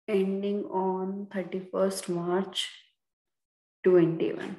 ending on 31st March 21.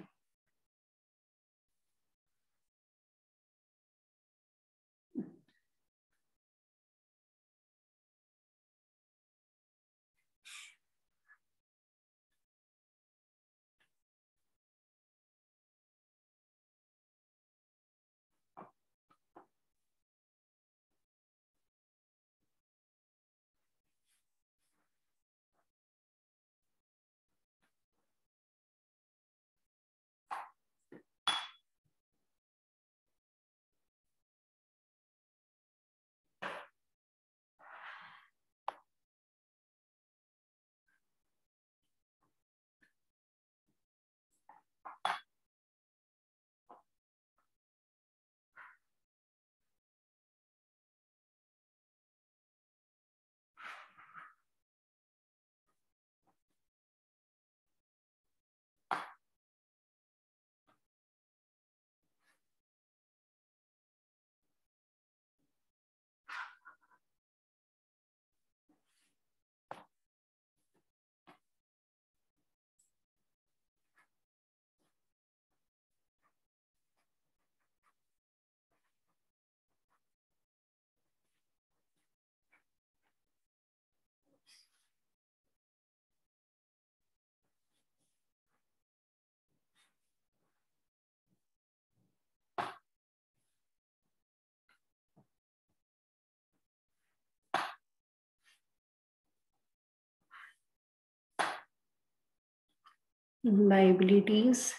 Liabilities,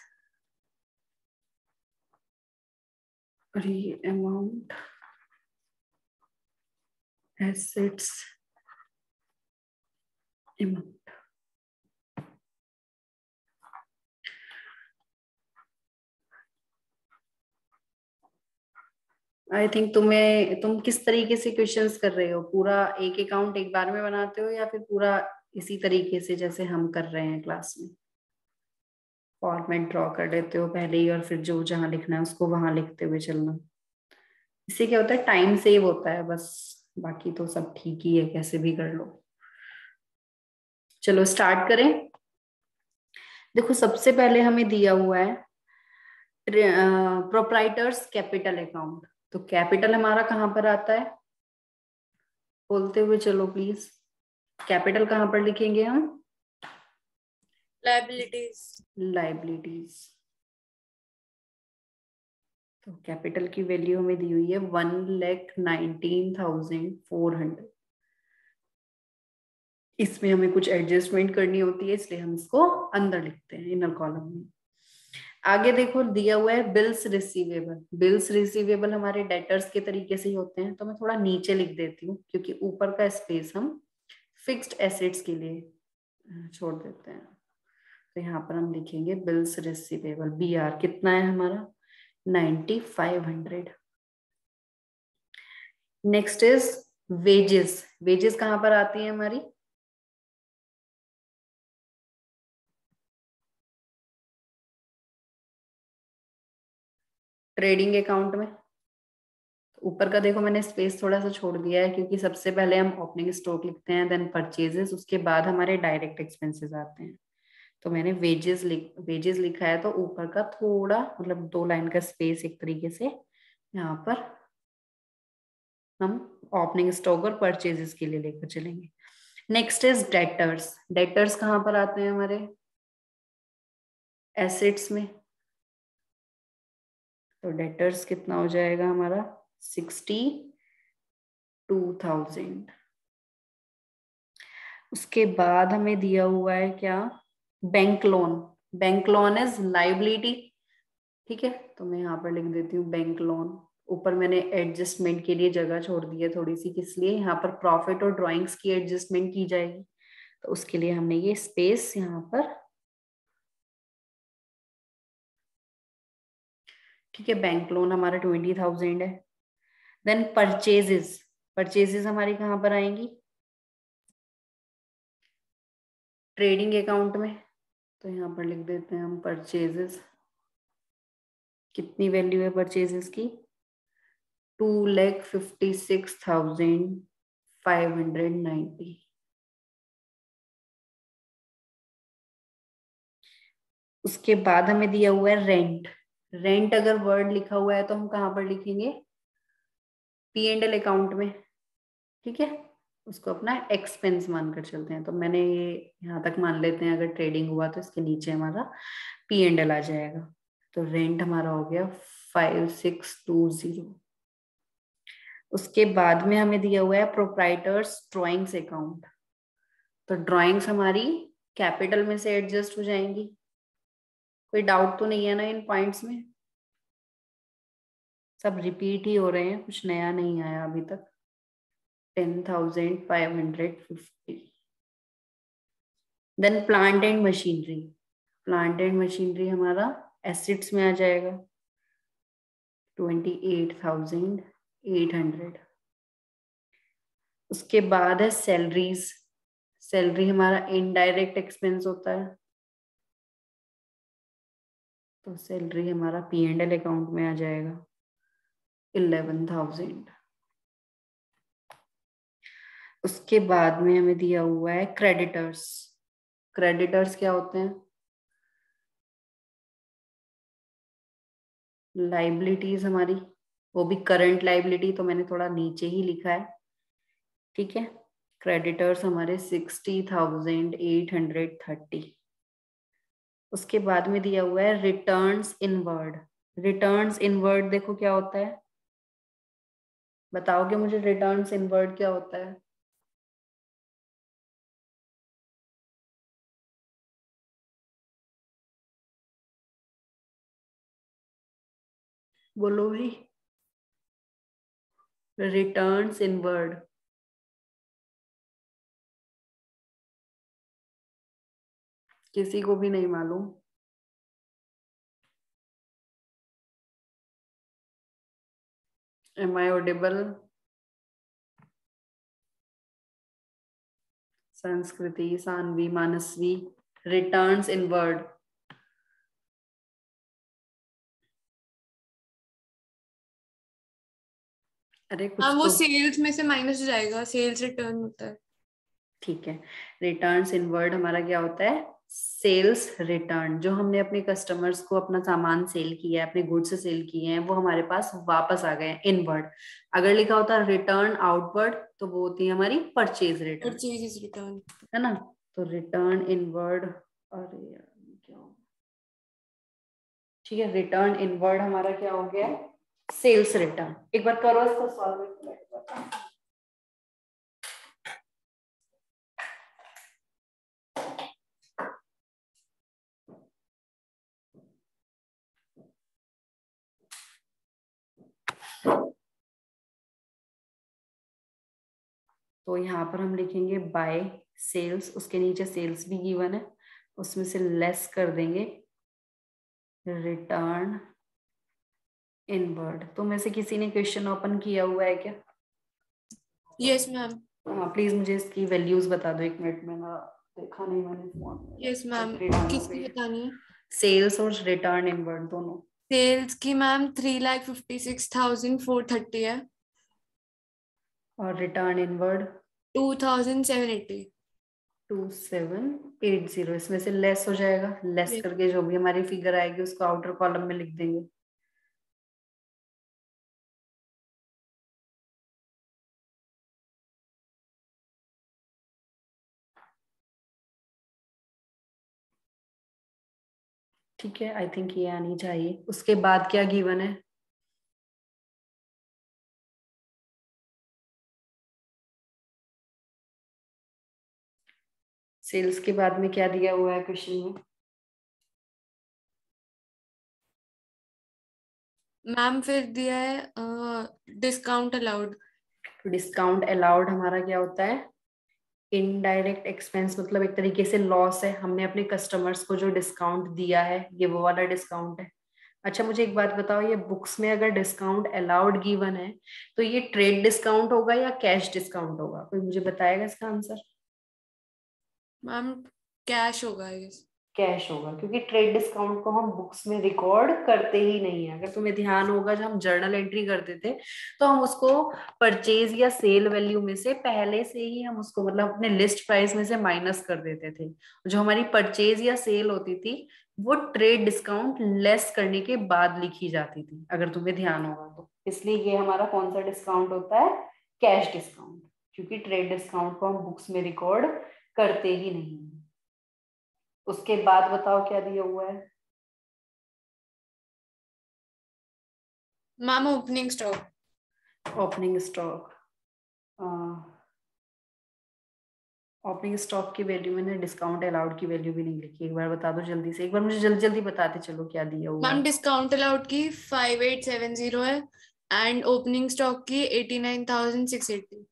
amount, assets, amount. I think तुम किस तरीके से क्वेश्चंस कर रहे हो? पूरा एक अकाउंट एक बार में बनाते हो या फिर पूरा इसी तरीके से जैसे हम कर रहे हैं क्लास में? फॉर्मेट ड्रॉ कर लेते हो पहले ही और फिर जो जहां लिखना है उसको वहां लिखते हुए चलना। इससे क्या होता है, टाइम सेव होता है बस। बाकी तो सब ठीक ही है, कैसे भी कर लो। चलो स्टार्ट करें। देखो सबसे पहले हमें दिया हुआ है प्रोप्राइटर्स कैपिटल अकाउंट। तो कैपिटल हमारा कहाँ पर आता है? बोलते हुए चलो प्लीज। कैपिटल कहाँ पर लिखेंगे हम? लाइबिलिटीज। लाइबिलिटीज। तो कैपिटल की वैल्यू हमें दी हुई है 1,19,400। इसमें हमें कुछ एडजस्टमेंट करनी होती है, इसलिए हम इसको अंदर लिखते हैं इनर कॉलम में। आगे देखो दिया हुआ है बिल्स रिसीवेबल। बिल्स रिसीवेबल हमारे डेटर्स के तरीके से ही होते हैं, तो मैं थोड़ा नीचे लिख देती हूँ क्योंकि ऊपर का स्पेस हम फिक्स्ड एसेट्स के लिए छोड़ देते हैं। तो यहाँ पर हम लिखेंगे बिल्स रिसीवेबल, BR कितना है हमारा? 9,500। Next is wages. वेजेस कहाँ पर आती है हमारी? ट्रेडिंग अकाउंट में। ऊपर का देखो मैंने स्पेस थोड़ा सा छोड़ दिया है क्योंकि सबसे पहले हम ओपनिंग स्टॉक लिखते हैं, देन परचेजेस, उसके बाद हमारे डायरेक्ट एक्सपेंसेस आते हैं। तो मैंने वेजेस लिखा है, तो ऊपर का थोड़ा मतलब 2 लाइन का स्पेस एक तरीके से यहाँ पर हम ओपनिंग स्टॉक और परचेजेस के लिए लेकर चलेंगे। Next is debtors. डेटर्स कहाँ पर आते हैं हमारे? एसेट्स में। तो डेटर्स कितना हो जाएगा हमारा? 62,000। उसके बाद हमें दिया हुआ है क्या? Bank loan. Bank loan is liability. ठीक है, तो मैं यहाँ पर लिख देती हूँ बैंक लोन। ऊपर मैंने एडजस्टमेंट के लिए जगह छोड़ दी है थोड़ी सी, किस लिए? यहाँ पर प्रॉफिट और ड्राइंग्स की एडजस्टमेंट की जाएगी, तो उसके लिए हमने ये स्पेस यहाँ पर। ठीक है, बैंक लोन हमारा 20,000 है। Then purchases. परचेजेस हमारी कहाँ पर आएंगी? ट्रेडिंग अकाउंट में। तो यहाँ पर लिख देते हैं हम परचेजेस। कितनी वैल्यू है परचेजेस की? 2,56,590। उसके बाद हमें दिया हुआ है रेंट। रेंट अगर वर्ड लिखा हुआ है तो हम कहाँ पर लिखेंगे? P&L अकाउंट में। ठीक है, उसको अपना एक्सपेंस मानकर चलते हैं। तो मैंने ये यहाँ तक मान लेते हैं, अगर ट्रेडिंग हुआ तो इसके नीचे हमारा P&L आ जाएगा। तो रेंट हमारा हो गया 5620। उसके बाद में हमें दिया हुआ है प्रोप्राइटर्स ड्राइंग्स अकाउंट। तो ड्राइंग्स हमारी कैपिटल में से एडजस्ट हो जाएंगी। कोई डाउट तो नहीं है ना इन पॉइंट्स में? सब रिपीट ही हो रहे हैं, कुछ नया नहीं आया अभी तक। 10,550। Then plant and machinery. Plant and machinery हमारा एसेट्स में आ जाएगा 28,800। उसके बाद है सैलरीज। सैलरी हमारा इनडायरेक्ट एक्सपेंस होता है, तो सैलरी हमारा P&L अकाउंट में आ जाएगा 11,000। उसके बाद में हमें दिया हुआ है क्रेडिटर्स। क्रेडिटर्स क्या होते हैं? लाइबिलिटीज हमारी, वो भी करंट लाइबिलिटी, तो मैंने थोड़ा नीचे ही लिखा है। ठीक है, क्रेडिटर्स हमारे 60,830। उसके बाद में दिया हुआ है रिटर्न्स इनवर्ड। रिटर्न्स इनवर्ड देखो क्या होता है, बताओगे मुझे रिटर्न्स इनवर्ड क्या होता है? बोलो भाई, रिटर्न्स इनवर्ड। किसी को भी नहीं मालूम? Am I audible? Sanskriti, Saanvi, मानसवी, returns inward. अरे हाँ, कुछ वो तो। सेल्स में से माइनस हो जाएगा, सेल्स रिटर्न होता है। ठीक है, रिटर्न्स इनवर्ड हमारा क्या होता है? Sales return. जो हमने अपने कस्टमर्स को अपना सामान सेल किया है, अपने गुड्स सेल किए हैं, वो हमारे पास वापस आ गए हैं, इनवर्ड। अगर लिखा होता है रिटर्न आउटवर्ड तो वो होती है हमारी purchase return, purchase is return. है ना? तो रिटर्न इनवर्ड, अरे यार क्या हो, ठीक है, रिटर्न इनवर्ड हमारा क्या हो गया? Sales return. एक बार करो इसको सॉल्व। तो यहाँ पर हम लिखेंगे बाय सेल्स, उसके नीचे सेल्स भी गिवन है, उसमें से लेस कर देंगे रिटर्न इनवर्ड। तो में से किसी ने क्वेश्चन ओपन किया हुआ है क्या? Yes ma'am. हाँ प्लीज मुझे इसकी वैल्यूज बता दो, 1 मिनट में ना, देखा नहीं मैंने फोन यस मैम, किसकी में। बतानी है? सेल्स और रिटर्न इनवर्ड दोनों। सेल्स की मैम 3,56,430 है। और रिटर्न इनवर्ड 2,780। 2780। इसमें से लेस हो जाएगा, लेस यस। करके जो भी हमारी फिगर आएगी उसको आउटर कॉलम में लिख देंगे। ठीक है, आई थिंक ये आनी चाहिए। उसके बाद क्या गिवन है? सेल्स के बाद में क्या दिया हुआ है क्वेश्चन में? मैम फिर दिया है डिस्काउंट अलाउड। डिस्काउंट अलाउड हमारा क्या होता है? इनडायरेक्ट एक्सपेंस, मतलब एक तरीके से लॉस है। हमने अपने कस्टमर्स को जो डिस्काउंट दिया है, ये वो वाला डिस्काउंट है। अच्छा मुझे एक बात बताओ, ये बुक्स में अगर डिस्काउंट अलाउड गिवन है तो ये ट्रेड डिस्काउंट होगा या कैश डिस्काउंट होगा? कोई मुझे बताएगा इसका आंसर? मैम कैश होगा यस। कैश होगा, क्योंकि ट्रेड डिस्काउंट को हम बुक्स में रिकॉर्ड करते ही नहीं है। अगर तुम्हें ध्यान होगा, जब हम जर्नल एंट्री करते थे तो हम उसको परचेज या सेल वैल्यू में से पहले से ही हम उसको, मतलब अपने लिस्ट प्राइस में से माइनस कर देते थे। जो हमारी परचेज या सेल होती थी वो ट्रेड डिस्काउंट लेस करने के बाद लिखी जाती थी, अगर तुम्हें ध्यान होगा तो। इसलिए ये हमारा कौन सा डिस्काउंट होता है? कैश डिस्काउंट, क्योंकि ट्रेड डिस्काउंट को हम बुक्स में रिकॉर्ड करते ही नहीं। उसके बाद बताओ क्या दिया हुआ है? Ma'am opening stock. Opening stock. Opening stock की वैल्यू मैंने डिस्काउंट अलाउड की वैल्यू भी नहीं लिखी, एक बार बता दो जल्दी से, एक बार मुझे जल्दी जल्दी बताते चलो क्या दिया हुआ मैम है। डिस्काउंट अलाउड की 5870 है एंड ओपनिंग स्टॉक की 89,680।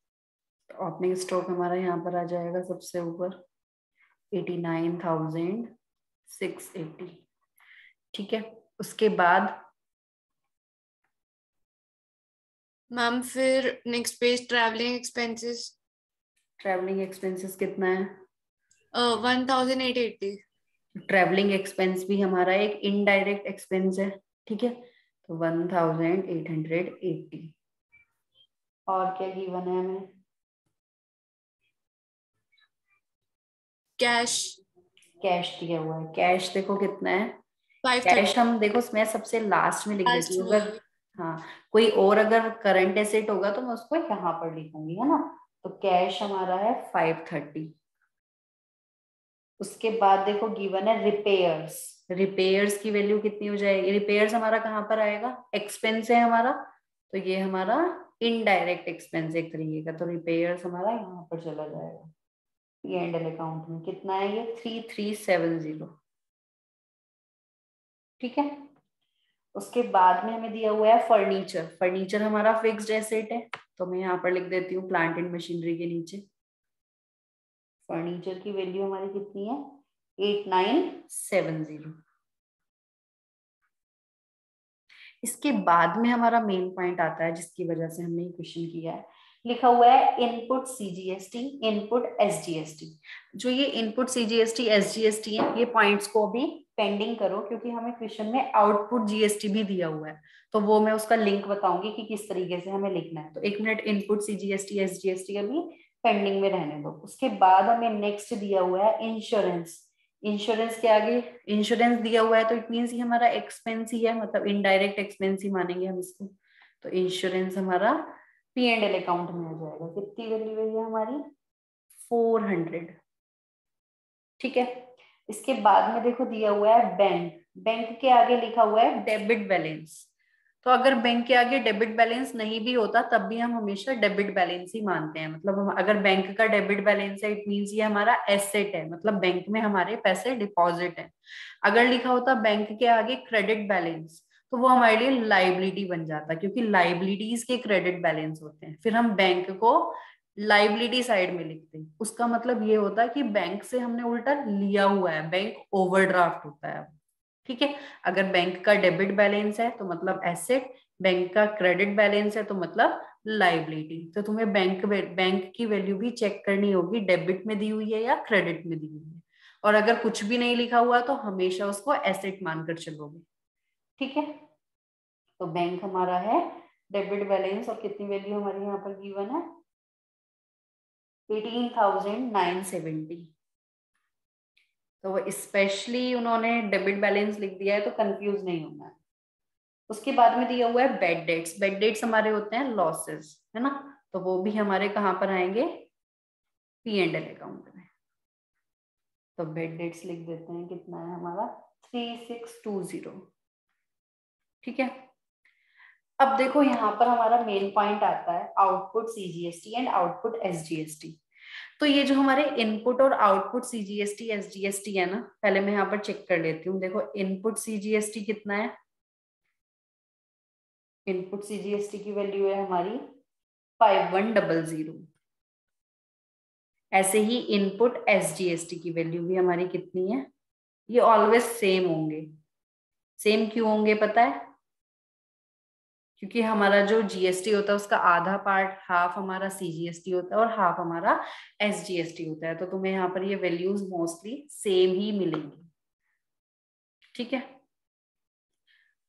ओपनिंग स्टॉक हमारा यहाँ पर आ जाएगा सबसे ऊपर 89,680। ठीक है, उसके बाद मैम फिर next page travelling expenses travelling expenses कितना है? 1,880। ट्रैवलिंग एक्सपेंस भी हमारा एक इनडायरेक्ट एक्सपेंस है। ठीक है, तो 1,880। और क्या गिवन है हमें? कैश कैश दिया हुआ है। कैश देखो कितना है? कैश 530 हम देखो मैं सबसे लास्ट में लिख देती लास्ट हूँ, अगर में। हाँ कोई और अगर करंट एसेट होगा तो मैं उसको यहाँ पर लिखूंगी, है ना। तो कैश हमारा है 530। उसके बाद देखो गिवन है रिपेयर्स। रिपेयर्स की वैल्यू कितनी हो जाएगी? रिपेयर्स हमारा कहाँ पर आएगा? एक्सपेंस है हमारा, तो ये हमारा इनडायरेक्ट एक्सपेंस एक तरीके का, तो रिपेयर्स हमारा यहाँ पर चला जाएगा। पी एंड एल अकाउंट में कितना है ये? 3370। ठीक है, उसके बाद में हमें दिया हुआ है फर्नीचर। फर्नीचर हमारा फिक्स्ड एसेट है, तो मैं यहाँ पर लिख देती हूँ प्लांट एंड मशीनरी के नीचे। फर्नीचर की वैल्यू हमारी कितनी है? 8970। इसके बाद में हमारा मेन पॉइंट आता है जिसकी वजह से हमने ये क्वेश्चन किया है। लिखा हुआ है इनपुट सीजीएसटी, इनपुट एसजीएसटी। जो ये इनपुट सीजीएसटी एसजीएसटी है, ये पॉइंट्स को भी पेंडिंग करो, क्योंकि हमें क्वेश्चन में आउटपुट जीएसटी भी दिया हुआ है, तो वो मैं उसका लिंक बताऊंगी कि किस तरीके से हमें लिखना है। तो एक मिनट, इनपुट सीजीएसटी एसजीएसटी अभी पेंडिंग में रहने दो। उसके बाद हमें नेक्स्ट दिया हुआ है इंश्योरेंस। इंश्योरेंस के आगे इंश्योरेंस दिया हुआ है, तो इट मीन्स ये हमारा एक्सपेंस ही है, मतलब इनडायरेक्ट एक्सपेंस ही मानेंगे हम इसको। तो इंश्योरेंस हमारा पी एंड एल अकाउंट में आ जाएगा। कितनी वैल्यू है ये हमारी? 400। ठीक है, इसके बाद में देखो दिया हुआ है बैंक। बैंक के आगे लिखा हुआ है डेबिट बैलेंस। तो अगर बैंक के आगे डेबिट बैलेंस नहीं भी होता तब भी हम हमेशा डेबिट बैलेंस ही मानते हैं। मतलब हम अगर बैंक का डेबिट बैलेंस है, इट मीन्स ये हमारा एसेट है, मतलब बैंक में हमारे पैसे डिपॉजिट है। अगर लिखा होता बैंक के आगे क्रेडिट बैलेंस, तो वो हमारे लिए लाइबिलिटी बन जाता, क्योंकि लाइबिलिटीज के क्रेडिट बैलेंस होते हैं। फिर हम बैंक को लाइबिलिटी साइड में लिखते हैं। उसका मतलब ये होता है कि बैंक से हमने उल्टा लिया हुआ है, बैंक ओवरड्राफ्ट होता है। ठीक है, अगर बैंक का डेबिट बैलेंस है तो मतलब एसेट, बैंक का क्रेडिट बैलेंस है तो मतलब लाइबिलिटी। तो तुम्हें बैंक की वैल्यू भी चेक करनी होगी, डेबिट में दी हुई है या क्रेडिट में दी हुई है। और अगर कुछ भी नहीं लिखा हुआ तो हमेशा उसको एसेट मानकर चलोगे। ठीक है, तो बैंक हमारा है डेबिट बैलेंस, और कितनी वैल्यू हमारी यहाँ पर गिवन है? 18,970। तो वो स्पेशली उन्होंने डेबिट बैलेंस लिख दिया है, तो कंफ्यूज नहीं होना है। उसके बाद में दिया हुआ है बेड डेट्स। बेड डेट्स हमारे होते हैं लॉसेस, है ना। तो वो भी हमारे कहाँ पर आएंगे? पी एंड एल अकाउंट में। तो बेड डेट्स लिख देते हैं, कितना है हमारा? 3620। ठीक है, अब देखो यहाँ पर हमारा मेन पॉइंट आता है output CGST and output SGST. तो ये जो हमारे इनपुट और आउटपुट सीजीएसटी एसजीएसटी है ना, पहले मैं यहाँ पर चेक कर लेती हूँ। देखो इनपुट सीजीएसटी कितना है? इनपुट सीजीएसटी की वैल्यू है हमारी 5100। ऐसे ही इनपुट एसजीएसटी की वैल्यू भी हमारी कितनी है? ये ऑलवेज सेम होंगे। सेम क्यों होंगे पता है? क्योंकि हमारा जो जीएसटी होता है उसका आधा पार्ट, हाफ हमारा सीजीएसटी होता है और हाफ हमारा एसजीएसटी होता है। तो तुम्हें यहाँ पर ये वैल्यूज मोस्टली सेम ही मिलेंगी। ठीक है,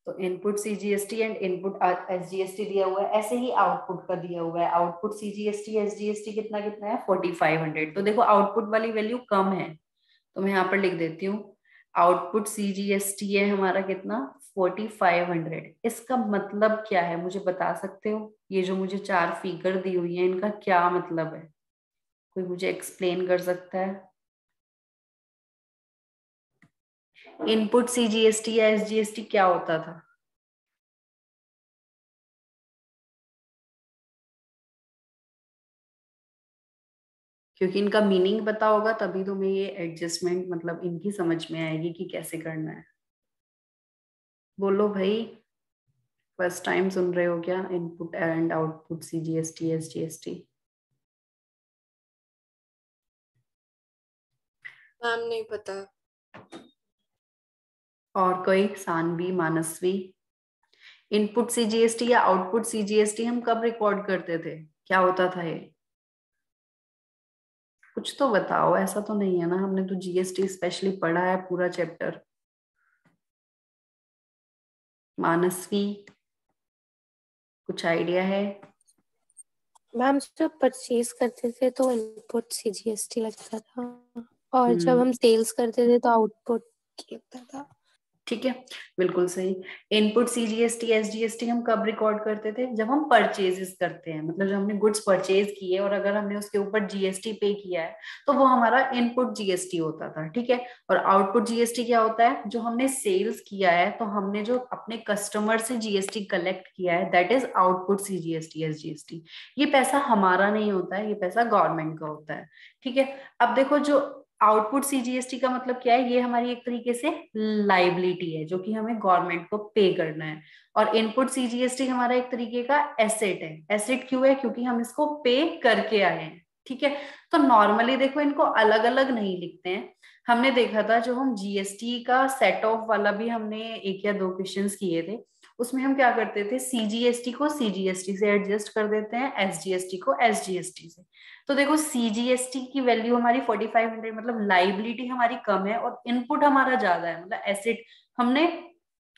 तो input CGST and input SGST दिया हुआ है, ऐसे ही आउटपुट का दिया हुआ है। आउटपुट सीजीएसटी एसजीएसटी कितना कितना है? 4500। तो देखो आउटपुट वाली वैल्यू कम है, तो मैं यहाँ पर लिख देती हूँ आउटपुट सीजीएसटी है हमारा कितना 4500। इसका मतलब क्या है मुझे बता सकते हो? ये जो मुझे चार फिगर दी हुई है इनका क्या मतलब है? कोई मुझे एक्सप्लेन कर सकता है? इनपुट सीजीएसटी या एसजीएसटी क्या होता था? क्योंकि इनका मीनिंग पता होगा तभी तुम्हें ये एडजस्टमेंट मतलब इनकी समझ में आएगी कि कैसे करना है। बोलो भाई, फर्स्ट टाइम सुन रहे हो क्या? Input and output CGST SGST. Ma'am नहीं पता। और कोई? सानवी, मानसवी। इनपुट सीजीएसटी या आउटपुट सीजीएसटी हम कब रिकॉर्ड करते थे? क्या होता था ये? कुछ तो बताओ, ऐसा तो नहीं है ना हमने तो जीएसटी स्पेशली पढ़ा है पूरा चैप्टर। मानसवी, कुछ आइडिया है? मैम जब परचेज करते थे तो इनपुट सीजीएसटी लगता था, और जब हम्म, हम सेल्स करते थे तो आउटपुट लगता था। ठीक है, बिल्कुल सही। इनपुट सीजीएसटी एसजीएसटी हम कब रिकॉर्ड करते थे? जब हम परचेजेस करते हैं, मतलब जब हमने गुड्स परचेज किए और अगर हमने उसके ऊपर जीएसटी पे किया है तो वो हमारा इनपुट जीएसटी होता था, ठीक है। और आउटपुट जीएसटी क्या होता है? जो हमने सेल्स किया है तो हमने जो अपने कस्टमर से जीएसटी कलेक्ट किया है that is output CGST SGST. ये पैसा हमारा नहीं होता है, ये पैसा गवर्नमेंट का होता है, ठीक है। अब देखो, जो आउटपुट सीजीएसटी का मतलब क्या है? ये हमारी एक तरीके से लाइबिलिटी है जो कि हमें गवर्नमेंट को पे करना है। और इनपुट सीजीएसटी हमारा एक तरीके का एसेट है। एसेट क्यों है? क्योंकि हम इसको पे करके आए हैं, ठीक है। तो नॉर्मली देखो इनको अलग अलग नहीं लिखते हैं। हमने देखा था जो हम जीएसटी का सेट ऑफ वाला भी हमने एक या दो क्वेश्चंस किए थे, उसमें हम क्या करते थे? सीजीएसटी को सीजीएसटी से एडजस्ट कर देते हैं, एसजीएसटी को एसजीएसटी से। तो देखो सीजीएसटी की वैल्यू हमारी 4500, मतलब लाइबिलिटी हमारी कम है और इनपुट हमारा ज्यादा है, मतलब एसेट। हमने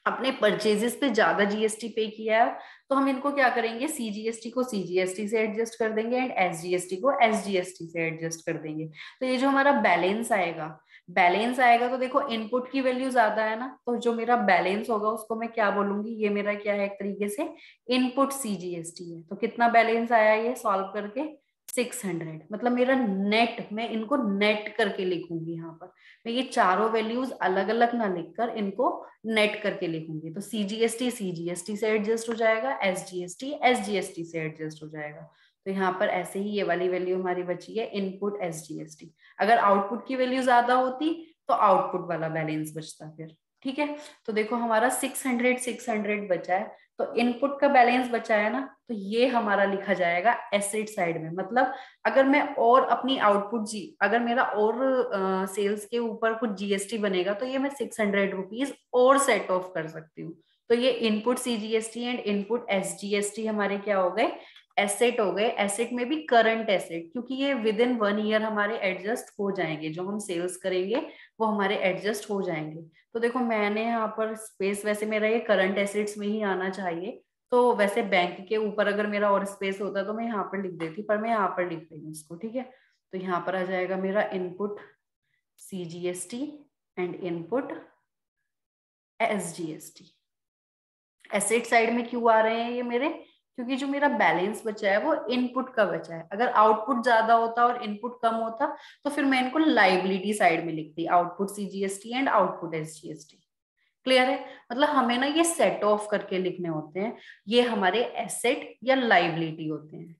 अपने परचेजेस पे ज्यादा जीएसटी पे किया है, तो हम इनको क्या करेंगे? सीजीएसटी को सीजीएसटी से एडजस्ट कर देंगे एंड एसजीएसटी को एसजीएसटी से एडजस्ट कर देंगे। तो ये जो हमारा बैलेंस आएगा, बैलेंस आएगा तो देखो इनपुट की वैल्यू ज्यादा है ना, तो जो मेरा बैलेंस होगा उसको मैं क्या बोलूंगी? ये मेरा क्या है? एक तरीके से इनपुट सीजीएसटी है। तो कितना बैलेंस आया ये सॉल्व करके? 600। मतलब मेरा नेट, मैं इनको नेट करके लिखूंगी यहाँ पर। मैं ये चारों वैल्यूज अलग अलग ना लिखकर इनको नेट करके लिखूंगी। तो सीजीएसटी सीजीएसटी से एडजस्ट हो जाएगा, एसजीएसटी एसजीएसटी से एडजस्ट हो जाएगा। तो यहाँ पर ऐसे ही ये वाली वैल्यू हमारी बची है इनपुट एसजीएसटी। अगर आउटपुट की वैल्यू ज्यादा होती तो आउटपुट वाला बैलेंस बचता फिर, ठीक है। तो देखो हमारा 600 बचा है, तो इनपुट का बैलेंस बचा है ना, तो ये हमारा लिखा जाएगा एसेट साइड में। मतलब अगर मैं और अपनी आउटपुट जी, अगर मेरा और सेल्स के ऊपर कुछ जीएसटी बनेगा तो ये मैं 600 रुपीज और सेट ऑफ कर सकती हूँ। तो ये input CGST and input SGST हमारे क्या हो गए? एसेट हो गए। एसेट में भी करंट एसेट, क्योंकि ये विद इन 1 ईयर हमारे एडजस्ट हो जाएंगे, जो हम सेल्स करेंगे वो हमारे एडजस्ट हो जाएंगे। तो देखो मैंने यहाँ पर स्पेस, वैसे मेरा ये करंट एसेट्स में ही आना चाहिए, तो वैसे बैंक के ऊपर अगर मेरा और स्पेस होता तो मैं यहाँ पर लिख देती, पर मैं यहाँ पर लिख रही हूँ इसको, ठीक है। तो यहाँ पर आ जाएगा मेरा input CGST and input SGST. Asset side में क्यों आ रहे हैं ये मेरे? क्योंकि जो मेरा बैलेंस बचा है वो इनपुट का बचा है। अगर आउटपुट ज्यादा होता और इनपुट कम होता तो फिर मैं इनको लाइबिलिटी साइड में लिखती, output CGST and output SGST. Clear है? मतलब हमें ना ये सेट ऑफ करके लिखने होते हैं, ये हमारे एसेट या लाइबिलिटी होते हैं।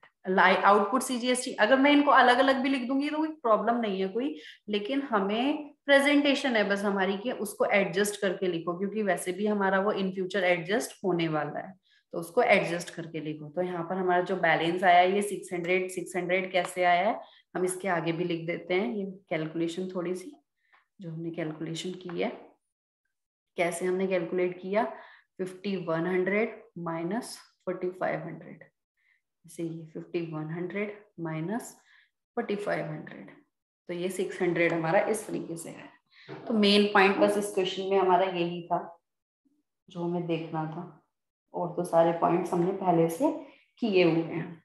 आउटपुट सीजीएसटी अगर मैं इनको अलग अलग भी लिख दूंगी तो कोई प्रॉब्लम नहीं है कोई, लेकिन हमें प्रेजेंटेशन है बस हमारी कि उसको एडजस्ट करके लिखो, क्योंकि वैसे भी हमारा वो इन फ्यूचर एडजस्ट होने वाला है, तो उसको एडजस्ट करके लिखो। तो यहाँ पर हमारा जो बैलेंस आया है ये 600 कैसे आया है हम इसके आगे भी लिख देते हैं। ये कैलकुलेशन थोड़ी सी जो हमने कैलकुलेशन की है, कैसे हमने कैलकुलेट किया? 5100 माइनस 4500, जैसे ये 5100 माइनस 4500, तो ये 600 हमारा इस तरीके से है। तो मेन पॉइंट बस इस क्वेश्चन में हमारा यही था जो हमें देखना था, और तो सारे पॉइंट्स हमने पहले से किए हुए हैं,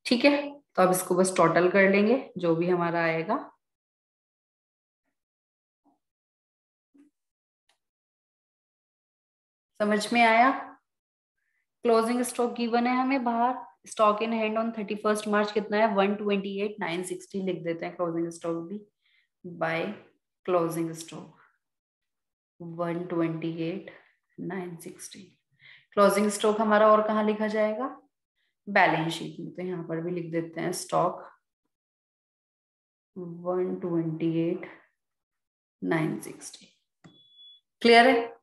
ठीक है। तो अब इसको बस टोटल कर लेंगे जो भी हमारा आएगा। समझ में आया? क्लोजिंग स्टॉक गिवन है हमें बाहर, स्टॉक इन हैंड ऑन 31 मार्च कितना है 128,960 लिख देते हैं क्लोजिंग स्टॉक भी, by closing stock 128,960। Closing stock हमारा और कहाँ लिखा जाएगा? बैलेंस शीट में, तो यहाँ पर भी लिख देते हैं स्टॉक 128,960। क्लियर है?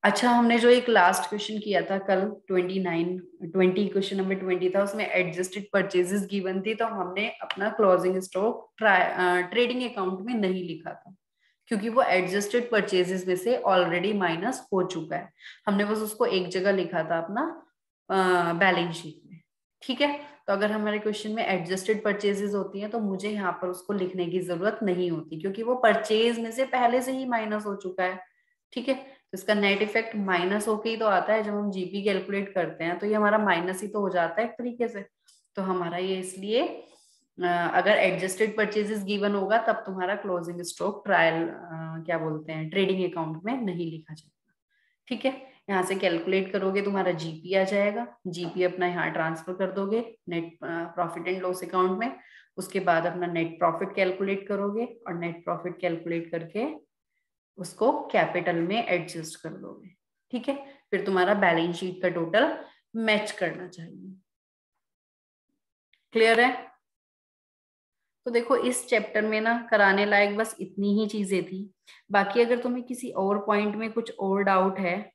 अच्छा, हमने जो एक लास्ट क्वेश्चन किया था कल 20 क्वेश्चन नंबर 20 था, उसमें एडजस्टेड परचेजेस गिवन थी, तो हमने अपना क्लोजिंग स्टॉक ट्रेडिंग अकाउंट में नहीं लिखा था क्योंकि वो एडजस्टेड परचेजेस में से ऑलरेडी माइनस हो चुका है। हमने बस उसको एक जगह लिखा था अपना बैलेंस शीट में। ठीक है, तो अगर हमारे क्वेश्चन में एडजस्टेड परचेजेस होती हैं तो मुझे यहाँ पर उसको लिखने की जरूरत नहीं होती क्योंकि वो परचेज में से पहले से ही माइनस हो चुका है। ठीक है, तो इसका नेट इफेक्ट माइनस होके ही तो आता है। जब हम जीपी कैलकुलेट करते हैं तो ये हमारा माइनस ही तो हो जाता है एक तरीके से। तो हमारा ये इसलिए अगर एडजस्टेड परचेजेस गिवन होगा तब तुम्हारा क्लोजिंग स्टॉक ट्रायल क्या बोलते हैं ट्रेडिंग अकाउंट में नहीं लिखा जाएगा। ठीक है, यहाँ से कैलकुलेट करोगे तुम्हारा जीपी आ जाएगा, जीपी अपना यहाँ ट्रांसफर कर दोगे net profit and loss account में। उसके बाद अपना नेट प्रॉफिट कैलकुलेट करोगे और नेट प्रॉफिट कैलकुलेट करके उसको कैपिटल में एडजस्ट कर दोगे। ठीक है, फिर तुम्हारा बैलेंस शीट का टोटल मैच करना चाहिए। क्लियर है? तो देखो इस चैप्टर में ना कराने लायक बस इतनी ही चीजें थी। बाकी अगर तुम्हें किसी और पॉइंट में कुछ और डाउट है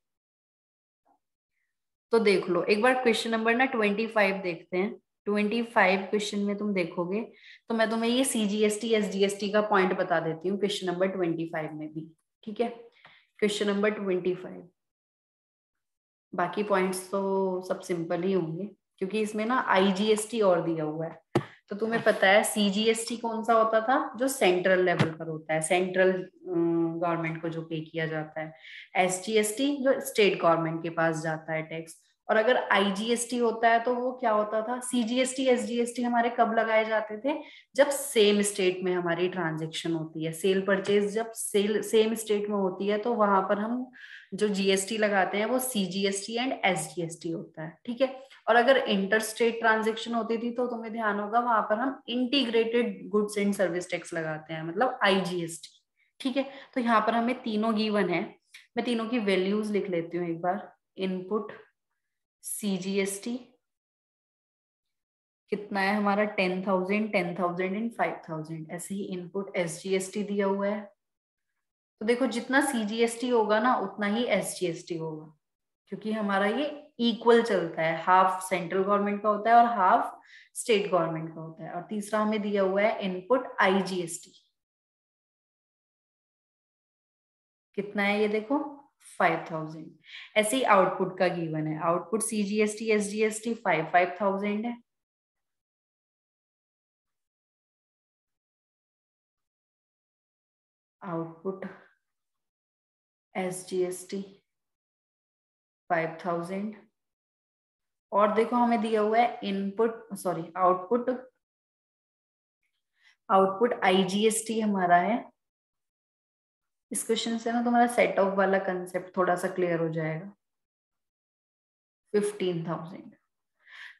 तो देख लो एक बार। क्वेश्चन नंबर ना 25 देखते हैं। 25 क्वेश्चन में तुम देखोगे तो मैं तुम्हें ये सीजीएसटी एसजीएसटी का पॉइंट बता देती हूँ क्वेश्चन नंबर 25 में भी। ठीक है, क्वेश्चन नंबर 25, बाकी पॉइंट्स तो सब सिंपल ही होंगे क्योंकि इसमें ना आईजीएसटी और दिया हुआ है। तो तुम्हें पता है सीजीएसटी कौन सा होता था? जो सेंट्रल लेवल पर होता है, सेंट्रल गवर्नमेंट को जो पे किया जाता है। एसजीएसटी जो स्टेट गवर्नमेंट के पास जाता है टैक्स। और अगर आईजीएसटी होता है तो वो क्या होता था? सीजीएसटी एसजीएसटी हमारे कब लगाए जाते थे? जब सेम स्टेट में हमारी ट्रांजेक्शन होती है, सेल परचेज जब सेम स्टेट में होती है तो वहां पर हम जो जीएसटी लगाते हैं वो सीजीएसटी एंड एसजीएसटी होता है। ठीक है, और अगर इंटर स्टेट ट्रांजेक्शन होती थी तो तुम्हें ध्यान होगा वहां पर हम integrated goods and service tax लगाते हैं, मतलब आईजीएसटी। ठीक है, तो यहाँ पर हमें तीनों गिवन है। मैं तीनों की वैल्यूज लिख लेती हूँ एक बार। इनपुट सीजीएसटी कितना है हमारा 10,000, 10,000 एंड 5,000। ऐसे ही इनपुट एसजीएसटी दिया हुआ है। तो देखो जितना सीजीएसटी होगा ना उतना ही एसजीएसटी होगा क्योंकि हमारा ये इक्वल चलता है, हाफ सेंट्रल गवर्नमेंट का होता है और हाफ स्टेट गवर्नमेंट का होता है। और तीसरा हमें दिया हुआ है इनपुट आईजीएसटी, कितना है ये देखो 5,000। ऐसे ही आउटपुट का गिवन है, आउटपुट सीजीएसटी एसजीएसटी 5,000 है। Output SGST 5,000। और देखो हमें दिया हुआ है इनपुट सॉरी आउटपुट आईजीएसटी हमारा है। इस क्वेश्चन से ना तुम्हारा सेट ऑफ वाला कंसेप्ट थोड़ा सा क्लियर हो जाएगा। 15,000।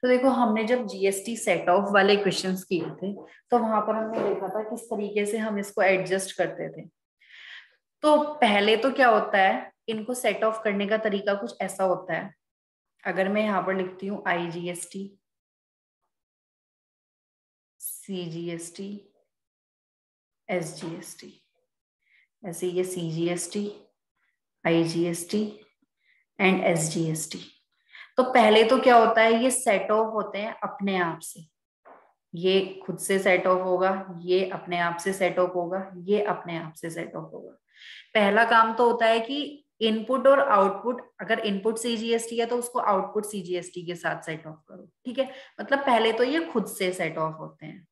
तो देखो हमने जब जीएसटी सेट ऑफ वाले क्वेश्चंस किए थे तो वहां पर हमने देखा था किस तरीके से हम इसको एडजस्ट करते थे। तो पहले तो क्या होता है, इनको सेट ऑफ करने का तरीका कुछ ऐसा होता है। अगर मैं यहाँ पर लिखती हूँ आईजीएसटी, सीजीएसटी, एसजीएसटी, ऐसे ये सीजीएसटी, आईजीएसटी एंड एसजीएसटी। तो पहले तो क्या होता है, ये सेट ऑफ होते हैं अपने आप से। ये खुद से सेट ऑफ होगा, ये अपने आप से सेट ऑफ होगा, ये अपने आप से सेट ऑफ होगा। पहला काम तो होता है कि इनपुट और आउटपुट, अगर इनपुट सीजीएसटी है तो उसको आउटपुट सीजीएसटी के साथ सेट ऑफ करो। ठीक है, मतलब पहले तो ये खुद से सेट ऑफ होते हैं।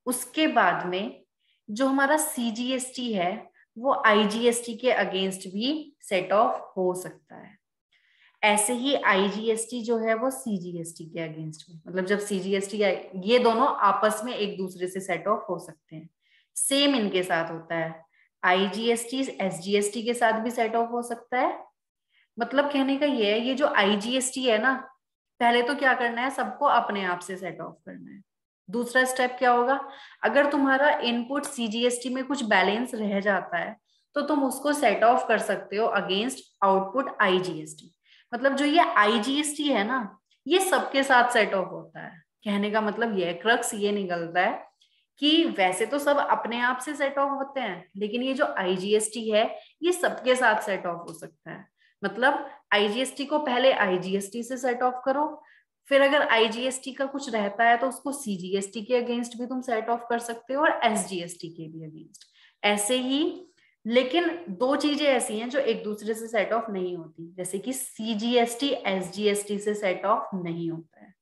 उसके बाद में जो हमारा सीजीएसटी है वो आईजीएसटी के अगेंस्ट भी सेट ऑफ हो सकता है। ऐसे ही आईजीएसटी जो है वो सीजीएसटी के अगेंस्ट में, मतलब जब सीजीएसटी ये दोनों आपस में एक दूसरे से सेट ऑफ हो सकते हैं। सेम इनके साथ होता है, आईजीएसटी एसजीएसटी के साथ भी सेट ऑफ हो सकता है मतलब कहने का ये है, ये जो IGST है ना, पहले तो क्या करना है, सबको अपने आप से सेट ऑफ करना है। दूसरा स्टेप क्या होगा, अगर तुम्हारा इनपुट CGST में कुछ बैलेंस रह जाता है तो तुम उसको सेट ऑफ कर सकते हो अगेंस्ट आउटपुट IGST। मतलब जो ये IGST है ना, ये सबके साथ सेट ऑफ होता है। कहने का मतलब ये क्रक्स ये निकलता है कि वैसे तो सब अपने आप से सेट ऑफ होते हैं, लेकिन ये जो IGST है ये सबके साथ सेट ऑफ हो सकता है। मतलब IGST को पहले IGST से सेट ऑफ करो, फिर अगर IGST का कुछ रहता है तो उसको CGST के अगेंस्ट भी तुम सेट ऑफ कर सकते हो और SGST के भी अगेंस्ट, ऐसे ही। लेकिन दो चीजें ऐसी हैं जो एक दूसरे से सेट ऑफ नहीं होती, जैसे कि CGST SGST से सेट ऑफ नहीं होता है,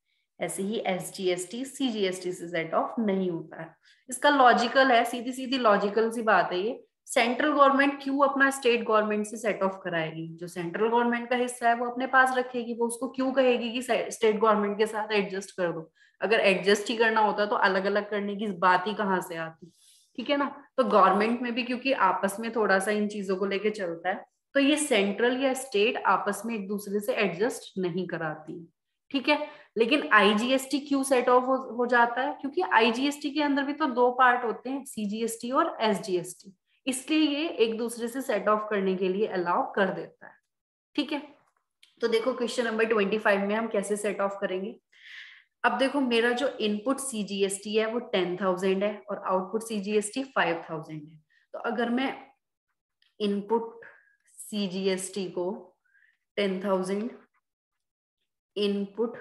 ऐसे ही SGST CGST से सेट ऑफ नहीं होता है। इसका लॉजिकल है, सीधी सीधी लॉजिकल सी बात है ये। सेंट्रल गवर्नमेंट क्यों अपना स्टेट गवर्नमेंट से सेट ऑफ कराएगी? जो सेंट्रल गवर्नमेंट का हिस्सा है वो अपने पास रखेगी, वो उसको क्यों कहेगी कि स्टेट गवर्नमेंट के साथ एडजस्ट कर दो? अगर एडजस्ट ही करना होता तो अलग अलग करने की बात ही कहाँ से आती, ठीक है ना। तो गवर्नमेंट में भी क्योंकि आपस में थोड़ा सा इन चीजों को लेके चलता है, तो ये सेंट्रल या स्टेट आपस में एक दूसरे से एडजस्ट नहीं कराती, ठीक है। लेकिन IGST क्यों सेट ऑफ हो जाता है? क्योंकि IGST के अंदर भी तो दो पार्ट होते हैं, CGST और SGST, इसलिए ये एक दूसरे से सेट ऑफ करने के लिए अलाउ कर देता है, ठीक है। तो देखो क्वेश्चन नंबर 25 में हम कैसे सेट ऑफ करेंगे। अब देखो मेरा जो इनपुट CGST है वो 10,000 है और आउटपुट CGST 5,000 है। तो अगर मैं इनपुट CGST को 10,000, इनपुट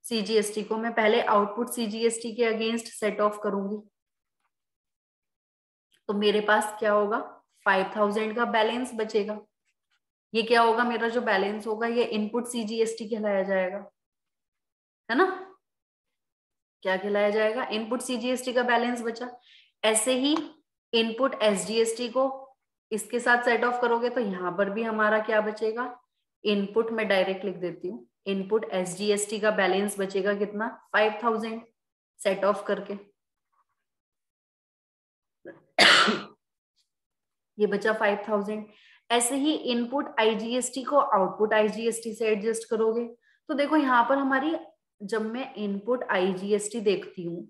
CGST को मैं पहले आउटपुट CGST के अगेंस्ट सेट ऑफ करूंगी, तो मेरे पास क्या होगा, 5,000 का बैलेंस बचेगा। ये क्या होगा, मेरा जो बैलेंस होगा ये इनपुट CGST कहलाया जाएगा, है ना। क्या कहलाया जाएगा, इनपुट CGST का बैलेंस बचा। ऐसे ही इनपुट SGST को इसके साथ सेट ऑफ करोगे तो यहां पर भी हमारा क्या बचेगा, इनपुट में डायरेक्ट लिख देती हूँ, इनपुट SGST का बैलेंस बचेगा कितना, 5,000 सेट ऑफ करके। ये बचा 5,000। ऐसे ही इनपुट IGST को आउटपुट IGST से एडजस्ट करोगे तो देखो यहाँ पर हमारी, जब मैं इनपुट IGST देखती हूँ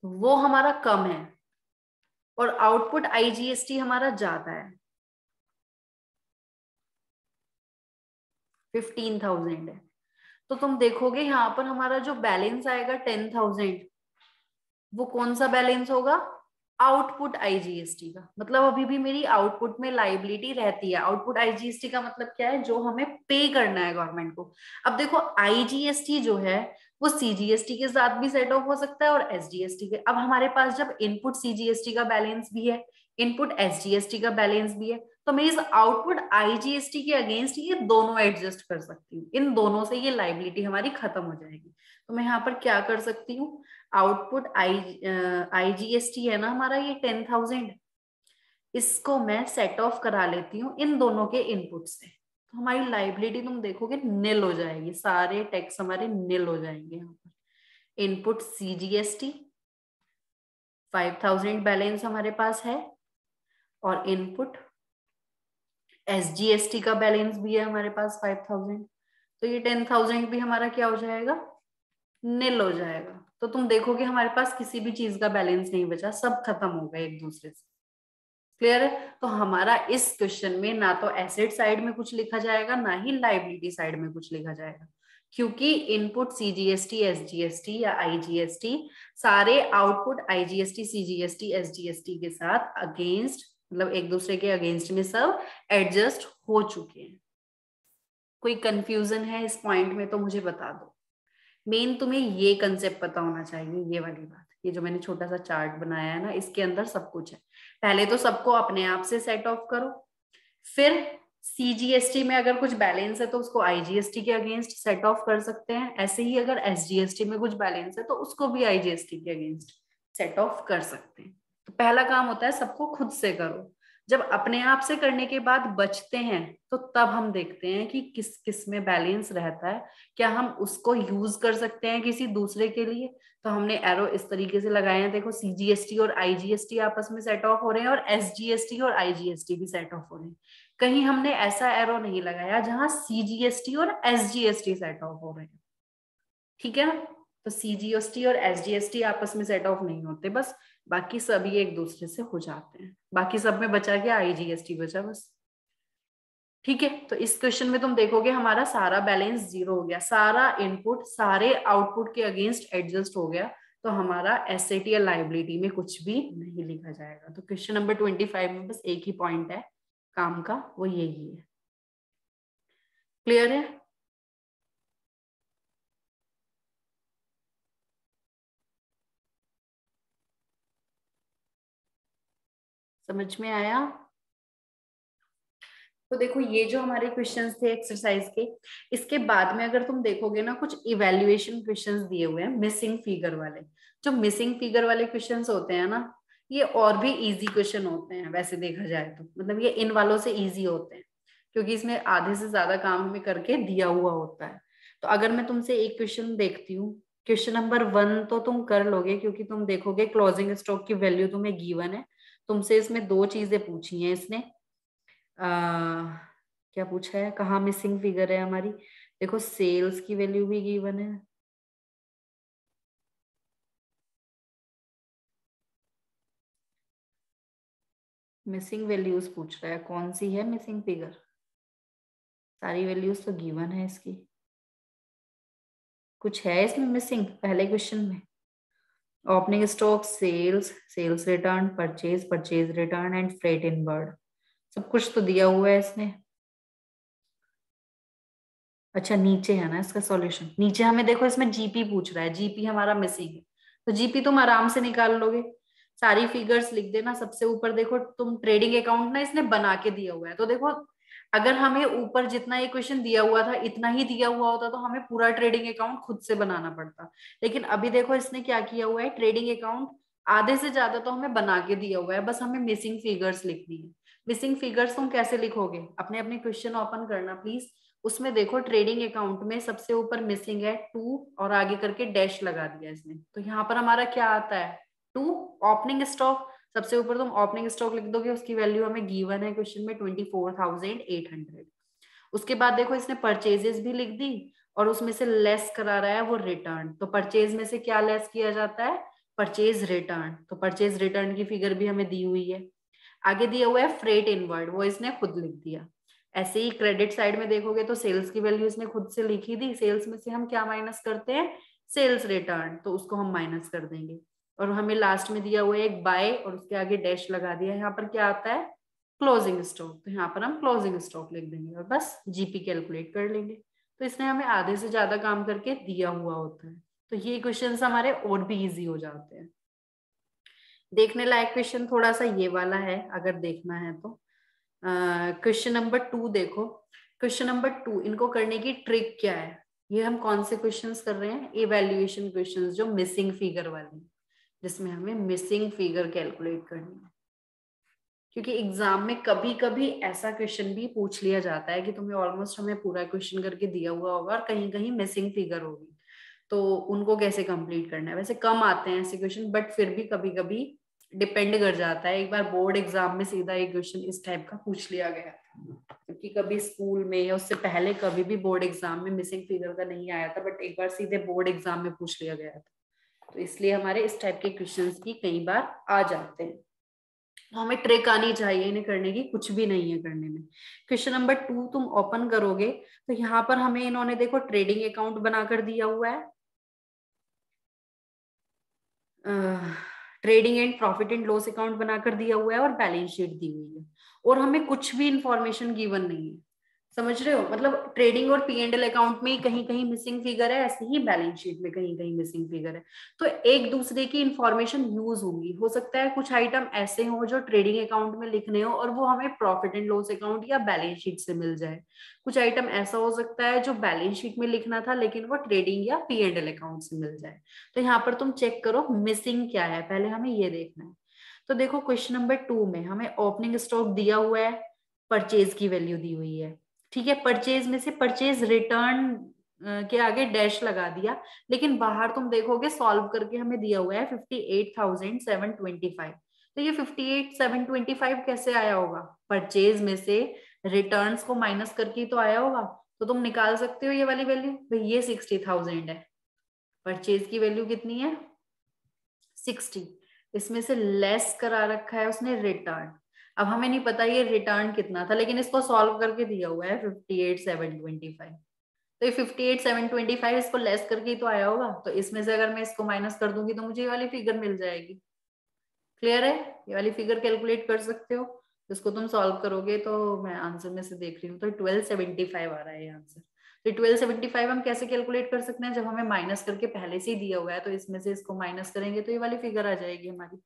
वो हमारा कम है और आउटपुट IGST हमारा ज्यादा है, 15,000 है। तो तुम देखोगे यहाँ पर हमारा जो बैलेंस आएगा 10,000, वो कौन सा बैलेंस होगा, आउटपुट IGST का। मतलब अभी भी मेरी आउटपुट में लाइबिलिटी रहती है। आउटपुट IGST का मतलब क्या है, जो हमें पे करना है गवर्नमेंट को। अब देखो IGST जो है वो CGST के साथ भी सेट ऑफ हो सकता है और SGST के। अब हमारे पास जब इनपुट CGST का बैलेंस भी है, इनपुट SGST का बैलेंस भी है, तो मैं इस आउटपुट IGST के अगेंस्ट ये दोनों एडजस्ट कर सकती हूँ। इन दोनों से ये लाइबिलिटी हमारी खत्म हो जाएगी। तो मैं यहाँ पर क्या कर सकती हूँ, आउटपुट IGST है ना हमारा ये 10,000, इसको मैं सेट ऑफ करा लेती हूँ इन दोनों के इनपुट से। तो हमारी लाइबिलिटी तुम देखोगे निल हो जाएगी, सारे टैक्स हमारे निल हो जाएंगे। यहाँ पर इनपुट CGST 5,000 बैलेंस हमारे पास है और इनपुट SGST का बैलेंस भी है हमारे पास 5,000। तो ये 10,000 भी हमारा क्या हो जाएगा, निल हो जाएगा। तो तुम देखोगे हमारे पास किसी भी चीज का बैलेंस नहीं बचा, सब खत्म हो गए एक दूसरे से। क्लियर है। तो हमारा इस क्वेश्चन में ना तो एसेट साइड में कुछ लिखा जाएगा ना ही लाइबिलिटी साइड में कुछ लिखा जाएगा, क्योंकि इनपुट CGST SGST या IGST सारे आउटपुट IGST CGST SGST के साथ अगेंस्ट, मतलब एक दूसरे के अगेंस्ट में सब एडजस्ट हो चुके हैं। कोई कंफ्यूजन है इस पॉइंट में तो मुझे बता दो। मेन तुम्हें ये कंसेप्ट पता होना चाहिए, ये वाली बात। ये जो मैंने छोटा सा चार्ट बनाया है ना, इसके अंदर सब कुछ है। पहले तो सबको अपने आप से सेट ऑफ करो, फिर CGST में अगर कुछ बैलेंस है तो उसको IGST के अगेंस्ट सेट ऑफ कर सकते हैं। ऐसे ही अगर SGST में कुछ बैलेंस है तो उसको भी IGST के अगेंस्ट सेट ऑफ कर सकते हैं। तो पहला काम होता है सबको खुद से करो। जब अपने आप से करने के बाद बचते हैं तो तब हम देखते हैं कि किस किस में बैलेंस रहता है, क्या हम उसको यूज कर सकते हैं किसी दूसरे के लिए। तो हमने एरो इस तरीके से लगाए हैं, देखो CGST और IGST आपस में सेट ऑफ हो रहे हैं और SGST और IGST भी सेट ऑफ हो रहे हैं। कहीं हमने ऐसा एरो नहीं लगाया जहां CGST और SGST सेट ऑफ हो रहे हैं, ठीक है ना। तो CGST और SGST आपस में सेट ऑफ नहीं होते, बस बाकी सभी एक दूसरे से हो जाते हैं। बाकी सब में बचा क्या, IGST बचा बस, ठीक है। तो इस क्वेश्चन में तुम देखोगे हमारा सारा बैलेंस 0 हो गया, सारा इनपुट सारे आउटपुट के अगेंस्ट एडजस्ट हो गया, तो हमारा एसेट या लाइबिलिटी में कुछ भी नहीं लिखा जाएगा। तो क्वेश्चन नंबर 25 में बस एक ही पॉइंट है काम का, वो यही है। क्लियर है? समझ में आया? तो देखो ये जो हमारे क्वेश्चंस थे एक्सरसाइज के, इसके बाद में अगर तुम देखोगे ना, कुछ इवेल्युएशन क्वेश्चंस दिए हुए हैं मिसिंग फिगर वाले। जो मिसिंग फिगर वाले क्वेश्चंस होते हैं ना, ये और भी इजी क्वेश्चन होते हैं वैसे देखा जाए तो, मतलब ये इन वालों से इजी होते हैं, क्योंकि इसमें आधे से ज्यादा काम हमें करके दिया हुआ होता है। तो अगर मैं तुमसे एक क्वेश्चन देखती हूँ, क्वेश्चन नंबर 1 तो तुम कर लोगे, क्योंकि तुम देखोगे क्लोजिंग स्टॉक की वैल्यू तुम्हें गिवन है। तुमसे इसमें दो चीजें पूछी हैं इसने, क्या पूछा है, कहाँ मिसिंग फिगर है हमारी। देखो सेल्स की वैल्यू भी गिवन है, मिसिंग वैल्यूज पूछ रहा है, कौन सी है मिसिंग फिगर। सारी वैल्यूज तो गिवन है इसकी, कुछ है इसमें मिसिंग पहले क्वेश्चन में। Opening stock, sales, sales return, purchase, purchase return and freight inward, सब कुछ तो दिया हुआ है इसने। अच्छा नीचे है ना इसका सॉल्यूशन, नीचे हमें देखो इसमें जीपी पूछ रहा है, जीपी हमारा मिसिंग है, तो जीपी तुम आराम से निकाल लोगे। सारी फिगर्स लिख देना। सबसे ऊपर देखो तुम ट्रेडिंग अकाउंट ना इसने बना के दिया हुआ है, तो देखो अगर हमें ऊपर जितना ये क्वेश्चन दिया हुआ था इतना ही दिया हुआ होता तो हमें पूरा ट्रेडिंग अकाउंट खुद से बनाना पड़ता। लेकिन अभी देखो इसने क्या किया हुआ है, ट्रेडिंग अकाउंट आधे से ज्यादा तो हमें बना के दिया हुआ है, बस हमें मिसिंग फिगर्स लिखनी है। मिसिंग फिगर्स तुम कैसे लिखोगे, अपने अपने क्वेश्चन ओपन करना प्लीज। उसमें देखो ट्रेडिंग अकाउंट में सबसे ऊपर मिसिंग है 2 और आगे करके डैश लगा दिया इसने, तो यहाँ पर हमारा क्या आता है 2। ओपनिंग स्टॉक, सबसे ऊपर तुम ओपनिंग स्टॉक लिख दोगे, उसकी वैल्यू हमें गिवन है क्वेश्चन में 24,800। उसके बाद देखो इसने परचेजेस भी लिख दी और उसमें से लेस करा रहा है वो रिटर्न, तो परचेज में से क्या लेस किया जाता है, परचेज रिटर्न, तो परचेज रिटर्न की फिगर भी हमें दी हुई है। आगे दिया हुआ है फ्रेट इनवर्ड, वो इसने खुद लिख दिया। ऐसे ही क्रेडिट साइड में देखोगे तो सेल्स की वैल्यू इसने खुद से लिखी थी, सेल्स में से हम क्या माइनस करते हैं, सेल्स रिटर्न, तो उसको हम माइनस कर देंगे। और हमें लास्ट में दिया हुआ है एक बाय और उसके आगे डैश लगा दिया, यहाँ पर क्या आता है क्लोजिंग स्टॉक, तो यहाँ पर हम क्लोजिंग स्टॉक लिख देंगे और बस जीपी कैलकुलेट कर लेंगे। तो इसने हमें आधे से ज्यादा काम करके दिया हुआ होता है, तो ये क्वेश्चन हमारे और भी इजी हो जाते हैं। देखने लायक क्वेश्चन थोड़ा सा ये वाला है अगर देखना है तो। क्वेश्चन नंबर 2 देखो, क्वेश्चन नंबर 2 इनको करने की ट्रिक क्या है। ये हम कौन से क्वेश्चंस कर रहे हैं, इवैल्यूएशन क्वेश्चंस जो मिसिंग फिगर वाले, जिसमें हमें मिसिंग फिगर कैलकुलेट करनी है। क्योंकि एग्जाम में कभी कभी ऐसा क्वेश्चन भी पूछ लिया जाता है कि तुम्हें ऑलमोस्ट हमें पूरा क्वेश्चन करके दिया हुआ होगा और कहीं कहीं मिसिंग फिगर होगी, तो उनको कैसे कंप्लीट करना है। वैसे कम आते हैं ऐसे क्वेश्चन, बट फिर भी कभी कभी डिपेंड कर जाता है। एक बार बोर्ड एग्जाम में सीधा एक क्वेश्चन इस टाइप का पूछ लिया गया था, क्योंकि कभी स्कूल में या उससे पहले कभी भी बोर्ड एग्जाम में मिसिंग फिगर का नहीं आया था, बट एक बार सीधे बोर्ड एग्जाम में पूछ लिया गया था, तो इसलिए हमारे इस टाइप के क्वेश्चंस भी कई बार आ जाते हैं। तो हमें ट्रिक आनी चाहिए इन्हें करने की, कुछ भी नहीं है करने में। क्वेश्चन नंबर 2 तुम ओपन करोगे तो यहाँ पर हमें इन्होंने देखो ट्रेडिंग अकाउंट बनाकर दिया हुआ है, trading and profit and loss account बनाकर दिया हुआ है और बैलेंस शीट दी हुई है, और हमें कुछ भी इंफॉर्मेशन गिवन नहीं है। समझ रहे हो, मतलब ट्रेडिंग और P&L अकाउंट में कहीं कहीं मिसिंग फिगर है, ऐसे ही बैलेंस शीट में कहीं कहीं मिसिंग फिगर है, तो एक दूसरे की इंफॉर्मेशन यूज होंगी। हो सकता है कुछ आइटम ऐसे हो जो ट्रेडिंग अकाउंट में लिखने हो और वो हमें प्रॉफिट एंड लॉस अकाउंट या बैलेंस शीट से मिल जाए। कुछ आइटम ऐसा हो सकता है जो बैलेंस शीट में लिखना था लेकिन वो ट्रेडिंग या P&L अकाउंट से मिल जाए। तो यहाँ पर तुम चेक करो मिसिंग क्या है, पहले हमें ये देखना है। तो देखो क्वेश्चन नंबर 2 में हमें ओपनिंग स्टॉक दिया हुआ है, परचेज की वैल्यू दी हुई है, ठीक है। परचेज में से परचेज रिटर्न के आगे डैश लगा दिया, लेकिन बाहर तुम देखोगे सॉल्व करके हमें दिया हुआ है 58,725। तो ये 58,725 कैसे आया होगा, परचेज में से रिटर्न्स को माइनस करके ही तो आया होगा, तो तुम निकाल सकते हो ये वाली वैल्यू। भाई ये 60,000 है, परचेज की वैल्यू कितनी है 60, इसमें से लेस करा रखा है उसने रिटर्न। अब हमें नहीं पता ये रिटर्न कितना था, लेकिन इसको सॉल्व करके दिया हुआ है 58,725, तो ये 58,725 इसको लेस करके ही तो आया होगा, तो इसमें से अगर मैं इसको माइनस कर दूंगी तो मुझे ये वाली फिगर मिल जाएगी। क्लियर है? ये वाली फिगर कैलकुलेट कर सकते हो, इसको तुम सॉल्व करोगे तो मैं आंसर में से देख रही हूँ तो 1275 आ रहा है ये आंसर। तो 1275 हम कैसे कैलकुलेट कर सकते हैं, जब हमें माइनस करके पहले से ही दिया हुआ है तो इसमें से इसको माइनस करेंगे तो ये वाली फिगर आ जाएगी हमारी,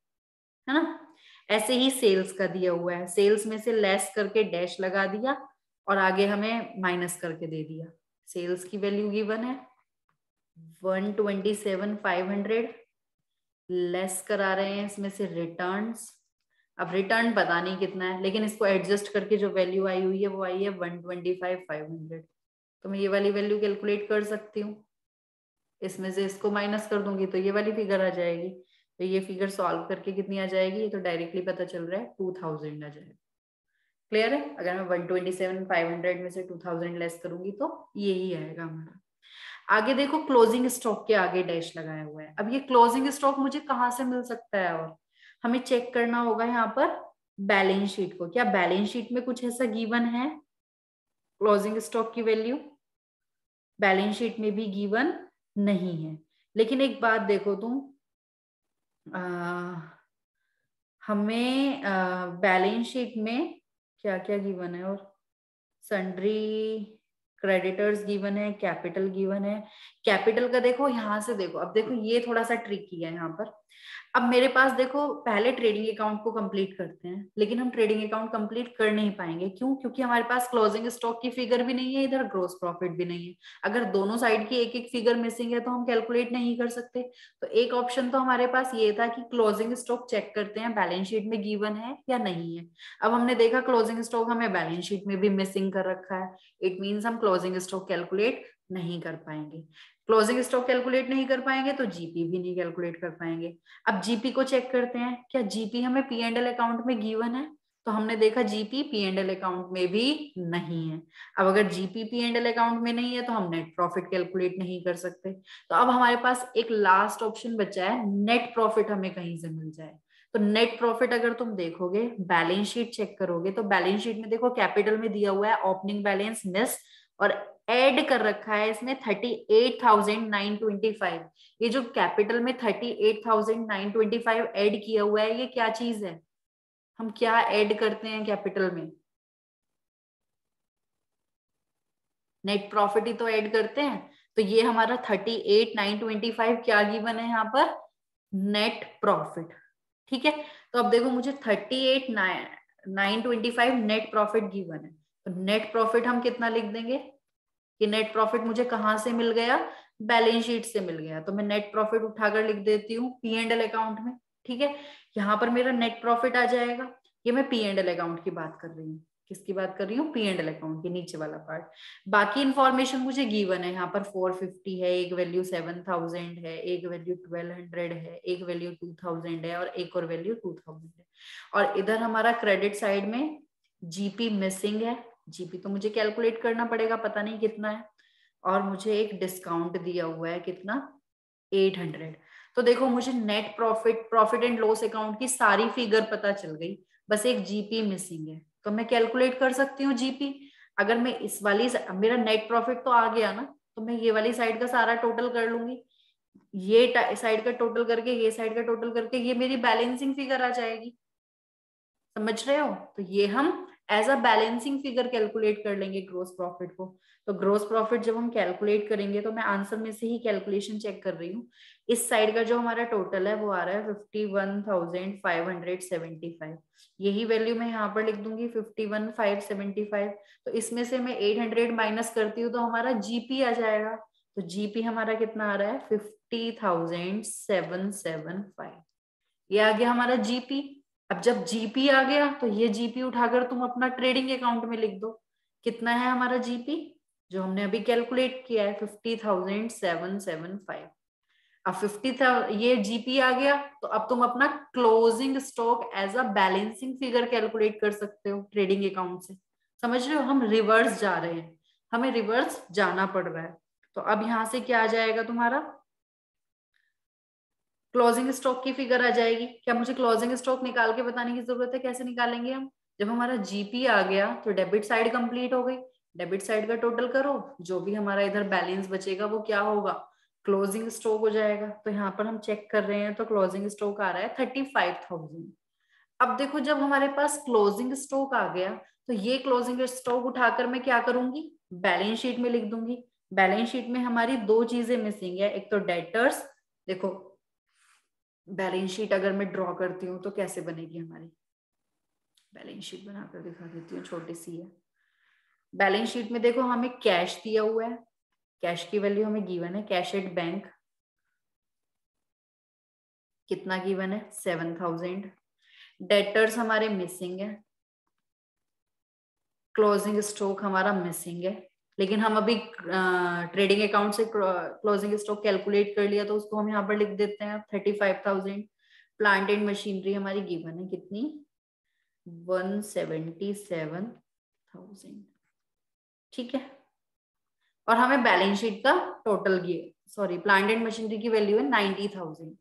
है ना। ऐसे ही सेल्स का दिया हुआ है, सेल्स में से लेस करके डैश लगा दिया और आगे हमें माइनस करके दे दिया। सेल्स की वैल्यू गिवन है 127,500, लेस करा रहे हैं इसमें से रिटर्न्स। अब रिटर्न पता नहीं कितना है, लेकिन इसको एडजस्ट करके जो वैल्यू आई हुई है वो आई है 125,500, तो मैं ये वाली वैल्यू कैलकुलेट कर सकती हूँ। इसमें से इसको माइनस कर दूंगी तो ये वाली फिगर आ जाएगी, तो ये फिगर सॉल्व करके कितनी आ जाएगी, ये तो डायरेक्टली पता चल रहा है 2000 आ जाएगा। क्लियर है? अगर मैं 127,500 में से 2000 लेस करूंगी तो यही आएगा हमारा। आगे देखो, क्लोजिंग स्टॉक के आगे डैश लगाया हुआ है। अब ये क्लोजिंग स्टॉक मुझे कहाँ से मिल सकता है, और हमें चेक करना होगा यहाँ पर बैलेंस शीट को। क्या बैलेंस शीट में कुछ ऐसा गिवन है क्लोजिंग स्टॉक की वैल्यू? बैलेंस शीट में भी गिवन नहीं है। लेकिन एक बात देखो तुम, हमें बैलेंस शीट में क्या क्या गिवन है, और सन्ड्री क्रेडिटर्स गिवन है, कैपिटल गिवन है। कैपिटल का देखो यहाँ से देखो, अब देखो ये थोड़ा सा ट्रिकी है यहाँ पर। अब मेरे पास देखो, पहले ट्रेडिंग अकाउंट को कंप्लीट करते हैं, लेकिन हम ट्रेडिंग अकाउंट कंप्लीट कर नहीं पाएंगे। क्यों? क्योंकि हमारे पास क्लोजिंग स्टॉक की फिगर भी नहीं है, इधर ग्रोस प्रॉफिट भी नहीं है। अगर दोनों साइड की एक एक फिगर मिसिंग है तो हम कैलकुलेट नहीं कर सकते। तो एक ऑप्शन तो हमारे पास ये था कि क्लोजिंग स्टॉक चेक करते हैं बैलेंस शीट में गिवन है या नहीं है। अब हमने देखा क्लोजिंग स्टॉक हमें बैलेंस शीट में भी मिसिंग कर रखा है, इट मीन्स हम क्लोजिंग स्टॉक कैलकुलेट नहीं कर पाएंगे। क्लोजिंग स्टॉक कैलकुलेट नहीं कर पाएंगे तो जीपी भी नहीं कैलकुलेट कर पाएंगे। अब जीपी को चेक करते हैं, क्या जीपी हमें पी एंड एल अकाउंट में गिवन है? तो हमने देखा GP P and L account में भी नहीं है। अब अगर GP P and L account में नहीं है तो हम नेट प्रॉफिट कैलकुलेट नहीं कर सकते। तो अब हमारे पास एक लास्ट ऑप्शन बचा है, नेट प्रॉफिट हमें कहीं से मिल जाए। तो नेट प्रॉफिट अगर तुम देखोगे, बैलेंस शीट चेक करोगे, तो बैलेंस शीट में देखो कैपिटल में दिया हुआ है ओपनिंग बैलेंस मिस, और ऐड कर रखा है इसमें 38,925। ये जो कैपिटल में 38,925 ऐड किया हुआ है, ये क्या चीज है? हम क्या ऐड करते हैं कैपिटल में? नेट प्रॉफिट ही तो ऐड करते हैं। तो ये हमारा 38,925 क्या गिवन है यहाँ पर? Net profit. ठीक है, तो अब देखो मुझे 38,925 नेट प्रॉफिट गिवन है, तो नेट प्रॉफिट हम कितना लिख देंगे कि नेट प्रॉफिट मुझे कहां से मिल गया? बैलेंस शीट से मिल गया। तो मैं नेट प्रॉफिट उठाकर लिख देती हूँ पी एंड एल अकाउंट में। ठीक है, यहाँ पर मेरा नेट प्रॉफिट आ जाएगा। ये मैं पी एंड एल अकाउंट की बात कर रही हूँ। किसकी बात कर रही हूँ? पी एंड एल अकाउंट के नीचे वाला पार्ट। बाकी इंफॉर्मेशन मुझे गिवन है, यहाँ पर 450 है, एक वैल्यू 7,000 है, एक वैल्यू 1,200 है, एक वैल्यू 2,000 है, और एक और वैल्यू 2,000 है। और इधर हमारा क्रेडिट साइड में जीपी मिसिंग है। जीपी तो मुझे कैलकुलेट करना पड़ेगा, पता नहीं कितना है। और मुझे एक डिस्काउंट दिया हुआ है, कितना? 800। तो देखो मुझे net profit, profit and loss account की सारी फिगर पता चल गई, बस एक जीपी मिसिंग है। तो मैं कैलकुलेट कर सकती हूँ जीपी। अगर मैं इस वाली, मेरा नेट प्रॉफिट तो आ गया ना, तो मैं ये वाली साइड का सारा टोटल कर लूंगी, ये साइड का टोटल करके, ये साइड का टोटल करके, ये मेरी बैलेंसिंग फिगर आ जाएगी। समझ रहे हो? तो ये हम as a balancing figure calculate कर लेंगे ग्रोस प्रॉफिट को। तो ग्रोस प्रॉफिट जब हम कैलकुलेट करेंगे, तो मैं आंसर में से ही कैलकुलेशन चेक कर रही हूँ, इस साइड का जो हमारा टोटल है वो आ रहा है 51,575। यही वैल्यू मैं यहाँ पर लिख दूंगी 51,575। तो इसमें से मैं 800 माइनस करती हूँ तो हमारा जीपी आ जाएगा। तो जीपी हमारा कितना आ रहा है? 50,775। ये आ गया हमारा जीपी। अब जब जीपी आ गया तो ये जीपी उठाकर तुम अपना ट्रेडिंग अकाउंट में लिख दो। कितना है हमारा जीपी जो हमने अभी कैलकुलेट किया है? 50,775। अब 50,000 ये जीपी आ गया, तो अब तुम अपना closing stock as a balancing figure calculate कर सकते हो ट्रेडिंग अकाउंट से। समझ रहे हो, हम रिवर्स जा रहे हैं, हमें रिवर्स जाना पड़ रहा है। तो अब यहां से क्या आ जाएगा तुम्हारा, क्लोजिंग स्टॉक की फिगर आ जाएगी। क्या मुझे क्लोजिंग स्टॉक निकाल के बताने की जरूरत है? कैसे निकालेंगे हम? जब हमारा जीपी आ गया तो डेबिट साइड कंप्लीट हो गई, डेबिट साइड का टोटल करो, जो भी हमारा इधर बैलेंस बचेगा वो क्या होगा, क्लोजिंग स्टॉक हो जाएगा। तो यहाँ पर हम चेक कर रहे हैं तो क्लोजिंग स्टॉक आ रहा है 35,000। अब देखो जब हमारे पास क्लोजिंग स्टॉक आ गया तो ये क्लोजिंग स्टॉक उठाकर मैं क्या करूंगी, बैलेंस शीट में लिख दूंगी। बैलेंस शीट में हमारी दो चीजें मिसिंग है, एक तो डेटर्स, देखो बैलेंस शीट अगर मैं ड्रॉ करती हूँ तो कैसे बनेगी हमारी, बैलेंस शीट बनाकर दिखा देती हूँ, छोटी सी है। बैलेंस शीट में देखो हमें कैश दिया हुआ है, कैश की वैल्यू हमें गिवन है, कैश एट बैंक कितना गिवन है 7,000। डेटर्स हमारे मिसिंग है, क्लोजिंग स्टॉक हमारा मिसिंग है, लेकिन हम अभी ट्रेडिंग अकाउंट से क्लोजिंग स्टॉक कैलकुलेट कर लिया तो उसको हम यहाँ पर लिख देते हैं 35,000। प्लांट एंड मशीनरी हमारी गिवन है कितनी, 177,000। ठीक है, और हमें बैलेंस शीट का टोटल प्लांट एंड मशीनरी की वैल्यू है 90,000।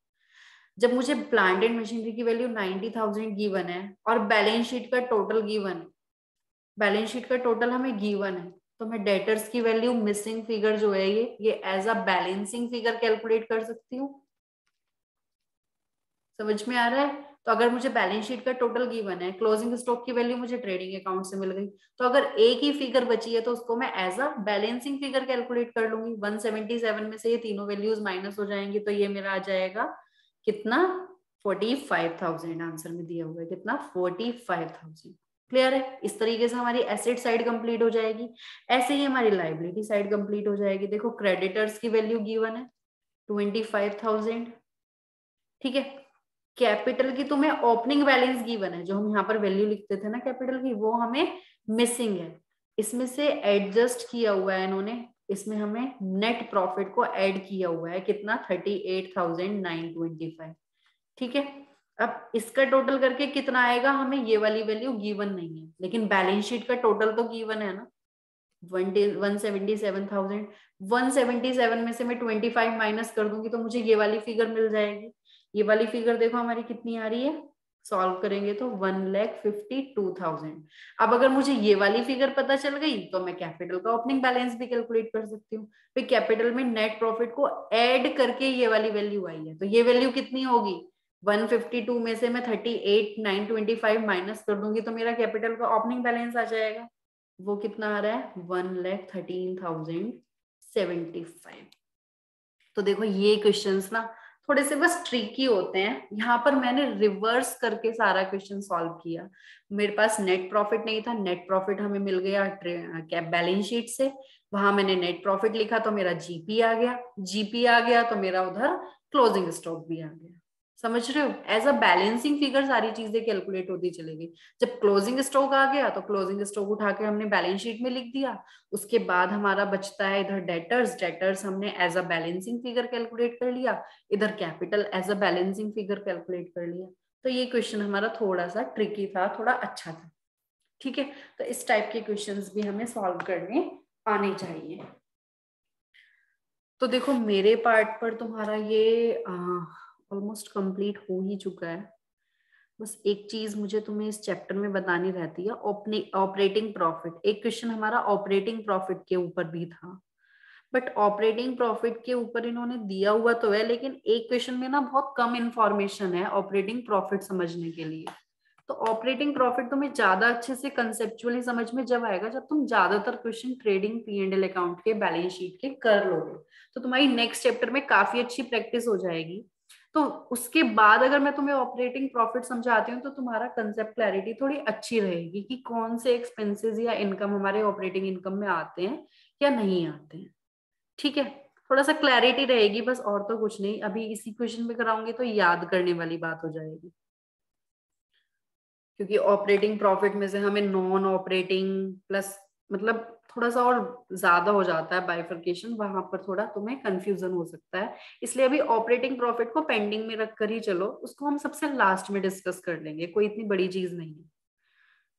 जब मुझे प्लांट एंड मशीनरी की वैल्यू 90,000 गिवन है और बैलेंस शीट का टोटल गिवन है, बैलेंस शीट का टोटल हमें गिवन है, तो मैं डेटर्स की वैल्यू मिसिंग फिगर जो है ये as a balancing figure calculate कर सकती हूँ। समझ में आ रहा है? तो अगर मुझे बैलेंस शीट का टोटल गिवन है, क्लोजिंग स्टॉक की वैल्यू मुझे ट्रेडिंग अकाउंट से मिल गई, तो अगर एक ही फिगर बची है तो उसको मैं as a balancing figure calculate कर लूंगी। 177 में से ये तीनों वैल्यूज माइनस हो जाएंगी तो ये मेरा आ जाएगा कितना, 45,000। आंसर में दिया हुआ है कितना, 45,000। क्लियर है? इस तरीके से हमारी एसेट साइड कंप्लीट हो जाएगी। ऐसे ही हमारी लाइबिलिटी साइड कंप्लीट हो जाएगी। देखो क्रेडिटर्स की वैल्यू गिवन है 25,000। ठीक है, कैपिटल की तुम्हें ओपनिंग बैलेंस गिवन है, जो हम यहाँ पर वैल्यू लिखते थे ना कैपिटल की, वो हमें मिसिंग है। इसमें से एडजस्ट किया हुआ है इन्होंने, इसमें हमें नेट प्रॉफिट को ऐड किया हुआ है कितना, 38,925। ठीक है, अब इसका टोटल करके कितना आएगा, हमें ये वाली वैल्यू गिवन नहीं है, लेकिन बैलेंस शीट का टोटल तो गिवन है ना, 177,000। 177 में से मैं 25 माइनस कर दूंगी तो मुझे ये वाली फिगर मिल जाएगी। ये वाली फिगर देखो हमारी कितनी आ रही है, सॉल्व करेंगे तो 1,52,000। अब अगर मुझे ये वाली फिगर पता चल गई तो मैं कैपिटल का ओपनिंग बैलेंस भी कैलकुलेट कर सकती हूँ। फिर कैपिटल में नेट प्रॉफिट को ऐड करके ये वाली वैल्यू आई है, तो ये वैल्यू कितनी होगी, 152 में से मैं 38,925 माइनस कर दूंगी तो मेरा कैपिटल का ओपनिंग बैलेंस आ जाएगा। वो कितना आ रहा है, 1,13,075। तो देखो ये क्वेश्चंस ना थोड़े से बस ट्रिकी होते हैं। यहाँ पर मैंने रिवर्स करके सारा क्वेश्चन सॉल्व किया। मेरे पास नेट प्रॉफिट नहीं था, नेट प्रॉफिट हमें मिल गया बैलेंस शीट से, वहां मैंने नेट प्रॉफिट लिखा तो मेरा जीपी आ गया, जीपी आ गया तो मेरा उधर क्लोजिंग स्टॉक भी आ गया। समझ रहे हो, एज अ बैलेंसिंग फिगर सारी चीजें कैलकुलेट होती चलेगी। जब क्लोजिंग स्टॉक आ गया तो क्लोजिंग स्टॉक उठा के हमने बैलेंस शीट में लिख दिया। उसके बाद हमारा बचता है इधर डेटर्स, डेटर्स हमने as a balancing figure calculate कर लिया, इधर capital as a balancing figure calculate कर लिया। तो ये क्वेश्चन हमारा थोड़ा सा ट्रिकी था, थोड़ा अच्छा था। ठीक है, तो इस टाइप के क्वेश्चंस भी हमें सॉल्व करने आने चाहिए। तो देखो मेरे पार्ट पर तुम्हारा ये ऑलमोस्ट कंप्लीट हो ही चुका है। बस एक चीज मुझे तुम्हें इस चैप्टर में बतानी रहती है, ऑपरेटिंग प्रॉफिट। एक क्वेश्चन हमारा ऑपरेटिंग प्रॉफिट के ऊपर भी था, बट ऑपरेटिंग प्रॉफिट के ऊपर इन्होंने दिया हुआ तो है, लेकिन एक क्वेश्चन में ना बहुत कम इंफॉर्मेशन है ऑपरेटिंग प्रॉफिट समझने के लिए। तो ऑपरेटिंग प्रॉफिट तुम्हें ज्यादा अच्छे से कंसेप्चुअली समझ में जब आएगा जब तुम ज्यादातर क्वेश्चन ट्रेडिंग P&L अकाउंट के, बैलेंस शीट के कर लोगे, तो तुम्हारी नेक्स्ट चैप्टर में काफी अच्छी प्रैक्टिस हो जाएगी। तो उसके बाद अगर मैं तुम्हें ऑपरेटिंग प्रॉफिट समझाती हूँ तो तुम्हारा कंसेप्ट क्लैरिटी थोड़ी अच्छी रहेगी कि कौन से एक्सपेंसेस या इनकम हमारे ऑपरेटिंग इनकम में आते हैं या नहीं आते हैं। ठीक है, थोड़ा सा क्लैरिटी रहेगी बस, और तो कुछ नहीं। अभी इसी क्वेश्चन में कराऊंगी तो याद करने वाली बात हो जाएगी, क्योंकि ऑपरेटिंग प्रॉफिट में से हमें नॉन ऑपरेटिंग प्लस मतलब थोड़ा सा और ज्यादा हो जाता है बाइफर्केशन, वहां पर थोड़ा तुम्हें कंफ्यूजन हो सकता है। इसलिए अभी ऑपरेटिंग प्रॉफिट को पेंडिंग में रखकर ही चलो, उसको हम सबसे लास्ट में डिस्कस कर लेंगे, कोई इतनी बड़ी चीज नहीं है।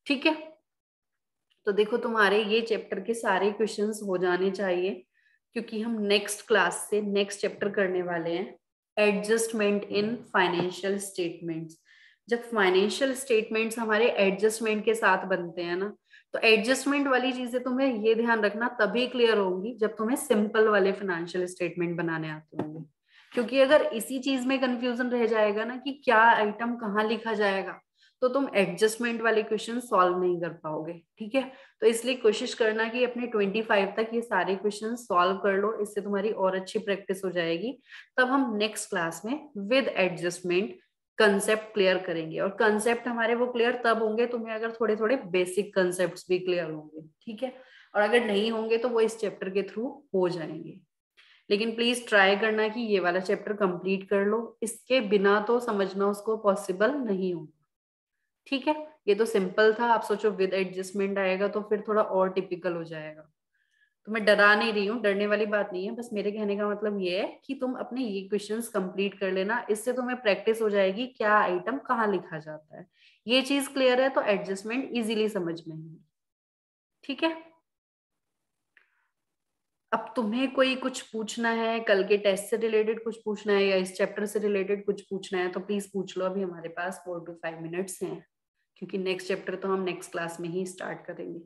ठीक है, तो देखो तुम्हारे ये चैप्टर के सारे क्वेश्चंस हो जाने चाहिए, क्योंकि हम नेक्स्ट क्लास से नेक्स्ट चैप्टर करने वाले हैं, एडजस्टमेंट इन फाइनेंशियल स्टेटमेंट्स। जब फाइनेंशियल स्टेटमेंट्स हमारे एडजस्टमेंट के साथ बनते हैं ना, तो एडजस्टमेंट वाली चीजें तुम्हें ये ध्यान रखना तभी क्लियर होंगी जब तुम्हें सिंपल वाले फाइनेंशियल स्टेटमेंट बनाने आते होंगे। क्योंकि अगर इसी चीज में कंफ्यूजन रह जाएगा ना कि क्या आइटम कहाँ लिखा जाएगा, तो तुम एडजस्टमेंट वाले क्वेश्चन सॉल्व नहीं कर पाओगे। ठीक है, तो इसलिए कोशिश करना कि अपने 25 तक ये सारे क्वेश्चन सॉल्व कर लो, इससे तुम्हारी और अच्छी प्रैक्टिस हो जाएगी। तब हम नेक्स्ट क्लास में विद एडजस्टमेंट कंसेप्ट क्लियर करेंगे, और कंसेप्ट हमारे वो क्लियर तब होंगे तुम्हें अगर थोड़े थोड़े बेसिक कंसेप्ट भी क्लियर होंगे। ठीक है, और अगर नहीं होंगे तो वो इस चैप्टर के थ्रू हो जाएंगे। लेकिन प्लीज ट्राई करना कि ये वाला चैप्टर कंप्लीट कर लो, इसके बिना तो समझना उसको पॉसिबल नहीं होगा। ठीक है, ये तो सिंपल था, आप सोचो विद एडजस्टमेंट आएगा तो फिर थोड़ा और टिपिकल हो जाएगा। तो मैं डरा नहीं रही हूँ, डरने वाली बात नहीं है, बस मेरे कहने का मतलब ये है कि तुम अपने ये क्वेश्चंस कंप्लीट कर लेना, इससे तुम्हें प्रैक्टिस हो जाएगी क्या आइटम कहाँ लिखा जाता है। ये चीज क्लियर है तो एडजस्टमेंट इजीली समझ में आएगी। ठीक है, अब तुम्हें कोई कुछ पूछना है, कल के टेस्ट से रिलेटेड कुछ पूछना है, या इस चैप्टर से रिलेटेड कुछ पूछना है, तो प्लीज पूछ लो। अभी हमारे पास 4 to 5 मिनट्स हैं, क्योंकि नेक्स्ट चैप्टर तो हम नेक्स्ट क्लास में ही स्टार्ट करेंगे।